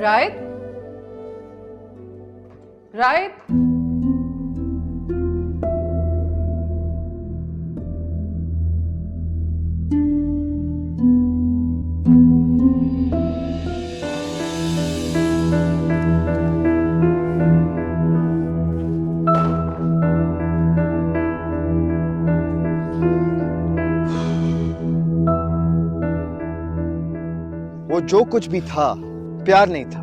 रायत, रायत, वो जो कुछ भी था प्यार नहीं था।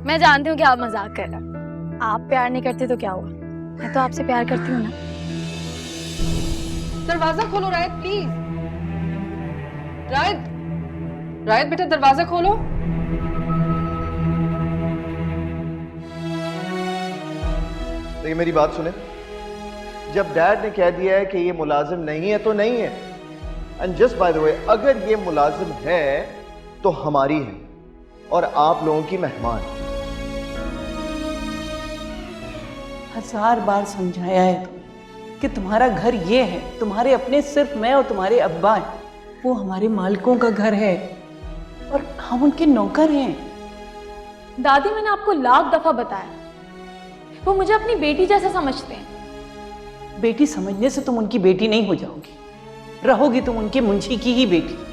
मैं जानती हूँ कि आप मजाक कर रहे हैं। आप प्यार नहीं करते तो क्या हुआ? मैं तो आपसे प्यार करती हूँ ना। दरवाजा खोलो रायत, प्लीज। रायत, रायत बेटा दरवाजा खोलो। देखिए मेरी बात सुने, जब डैड ने कह दिया है कि ये मुलाजिम नहीं है तो नहीं है। And just by the way, अगर ये मुलाजिम है तो हमारी है और आप लोगों की मेहमान। 1000 बार समझाया है कि तुम्हारा घर ये है, तुम्हारे अपने सिर्फ मैं और तुम्हारे अब्बा हैं। वो हमारे मालिकों का घर है और हम उनके नौकर हैं। दादी, मैंने आपको लाख दफा बताया, वो मुझे अपनी बेटी जैसा समझते हैं। बेटी समझने से तुम उनकी बेटी नहीं हो जाओगी, रहोगी तुम उनके मुंशी की ही बेटी।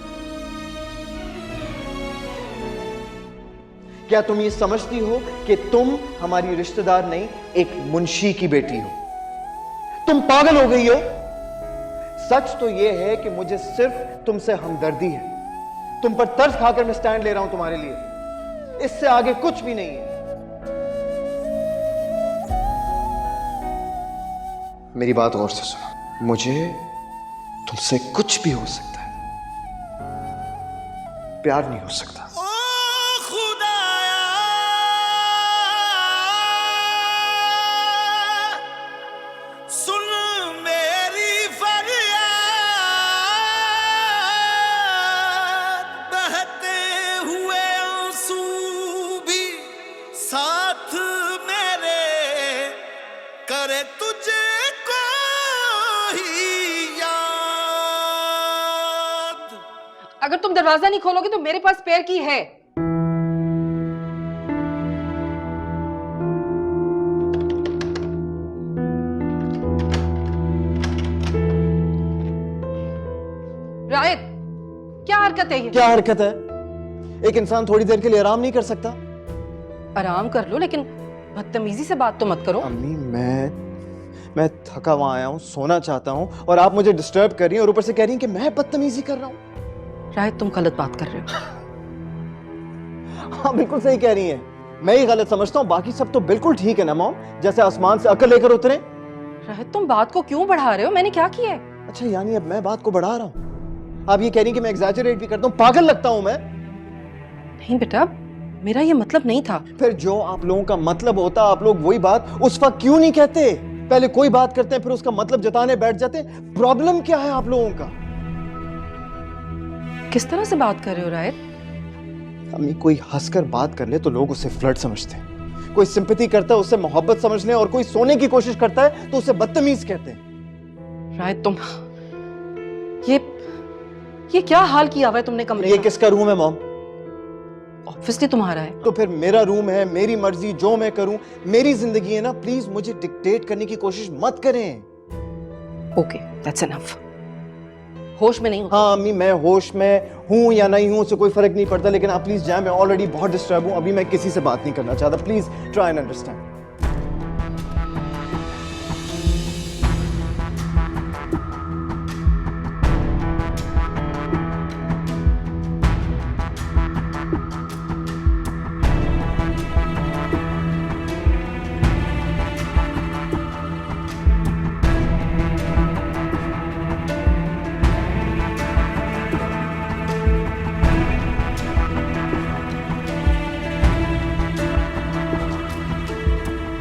क्या तुम ये समझती हो कि तुम हमारी रिश्तेदार नहीं, एक मुंशी की बेटी हो? तुम पागल हो गई हो। सच तो यह है कि मुझे सिर्फ तुमसे हमदर्दी है। तुम पर तरस खाकर मैं स्टैंड ले रहा हूं तुम्हारे लिए, इससे आगे कुछ भी नहीं है। मेरी बात गौर से सुनो, मुझे तुमसे कुछ भी हो सकता है, प्यार नहीं हो सकता। अगर तुम दरवाजा नहीं खोलोगे तो मेरे पास स्पेयर की है। रायत, क्या हरकत है ये? क्या हरकत है? एक इंसान थोड़ी देर के लिए आराम नहीं कर सकता? आराम कर लो, लेकिन बदतमीजी से बात तो मत करो। अम्मी, मैं थका हुआ आया हूँ, सोना चाहता हूँ और आप मुझे डिस्टर्ब कर रही हैं और ऊपर से कह रही हैं कि मैं बदतमीजी कर रहा हूँ। रायत, तुम गलत बात कर रहे हो। हाँ बिल्कुल सही कह रही हैं, मैं ही गलत समझता हूँ, बाकी सब तो बिल्कुल ठीक है ना मॉम, जैसे आसमान से अकल लेकर उतरे। रायत, तुम बात को क्यों बढ़ा रहे हो? मैंने क्या किया है? अच्छा, यानी अब मैं बात को बढ़ा रहा हूँ? आप ये कह रही हैं कि मैं एग्जैजरेट भी करता हूँ, पागल लगता हूँ मैं? नहीं बेटा, मेरा ये मतलब नहीं था। फिर जो आप लोगों का मतलब होता, आप लोग वही बात उस वक्त क्यों नहीं कहते? पहले कोई बात करते हैं फिर उसका मतलब जताने बैठ जाते हैं। प्रॉब्लम क्या है आप लोगों का? किस तरह से बात कर रहे हो रायत? अम्मी, कोई हंसकर बात कर ले तो लोग उसे फ्लर्ट समझते हैं, कोई सिंपैथी करता है उसे मोहब्बत समझ ले, और कोई सोने की कोशिश करता है तो उसे बदतमीज कहते हैं। रायत, तुम ये क्या हाल किया हुआ है तुमने कमरे ये का? किसका रूम है मॉम? ऑब्वियसली तुम्हारा है। तो फिर मेरा रूम है, मेरी मर्जी, जो मैं करूं, मेरी जिंदगी है ना। प्लीज मुझे डिक्टेट करने की कोशिश मत करें। Okay, that's enough. होश में नहीं हो? हाँ अम्मी, मैं होश में हूं या नहीं हूं उससे कोई फर्क नहीं पड़ता, लेकिन आप प्लीज जाए, मैं ऑलरेडी बहुत डिस्टर्ब हूं, अभी मैं किसी से बात नहीं करना चाहता। Please try and understand.